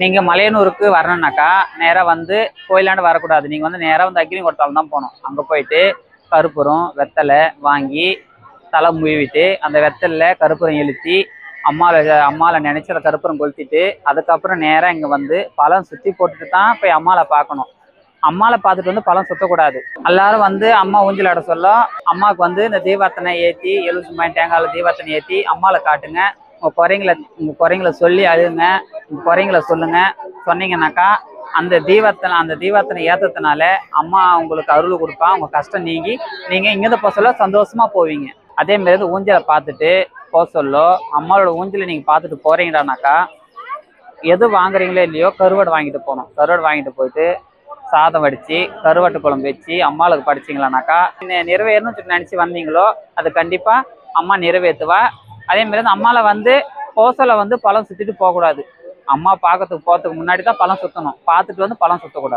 நீங்கள் மலையனூருக்கு வரணுன்னாக்கா நேராக வந்து கோயிலாண்டு வரக்கூடாது. நீங்கள் வந்து நேராக வந்து அக்னி கொடுத்தாலும் தான் போகணும். அங்கே போயிட்டு கற்பூரம் வெத்தலை வாங்கி தலை முழுவிட்டு அந்த வெத்தலில் கற்பூரம் இழுத்தி அம்மாவை நினச்சி அதை கற்பூரம் கொளுத்திட்டு அதுக்கப்புறம் நேராக இங்கே வந்து பழம் சுற்றி போட்டுட்டு தான் போய் அம்மாவை பார்க்கணும். அம்மாவை பார்த்துட்டு வந்து பழம் சுற்றக்கூடாது. எல்லாரும் வந்து அம்மா ஊஞ்சல் ஆட சொல்ல அம்மாவுக்கு வந்து இந்த தீபார்த்தனை ஏற்றி எலுமிச்சம்பழம் தேங்காயில் தீபார்த்தனை ஏற்றி அம்மாவை காட்டுங்க. உங்கள் குறைங்களை சொல்லி அழுங்க. உங்கள் குறைங்களை சொல்லுங்கள். சொன்னீங்கன்னாக்கா அந்த தீபார்த்தனை ஏற்றத்தினால அம்மா உங்களுக்கு அருள் கொடுப்பா. உங்கள் கஷ்டம் நீங்கி நீங்கள் இங்கேருந்து போக சொல்ல சந்தோஷமாக போவீங்க. அதேமாரி ஊஞ்சலை பார்த்துட்டு போக சொல்லோ அம்மாவோட ஊஞ்சலை நீங்கள் பார்த்துட்டு போகிறீங்கடானாக்கா எது வாங்குறீங்களோ இல்லையோ கருவாடு வாங்கிட்டு போகணும். கருவாடு வாங்கிட்டு போயிட்டு சாதம் வடித்து கருவாட்டு குழம்பு வச்சு அம்மாவுக்கு படிச்சிங்களானாக்கா நிறைவேறணும்னு சொல்லி நினச்சி வந்தீங்களோ அது கண்டிப்பாக அம்மா நிறைவேற்றுவா. அதேமாரி அந்த அம்மாவில் வந்து கோசலை வந்து பழம் சுற்றிட்டு போகக்கூடாது. அம்மா பார்க்கறதுக்கு போகிறதுக்கு முன்னாடி தான் பழம் சுற்றணும். பார்த்துட்டு வந்து பழம் சுற்றக்கூடாது.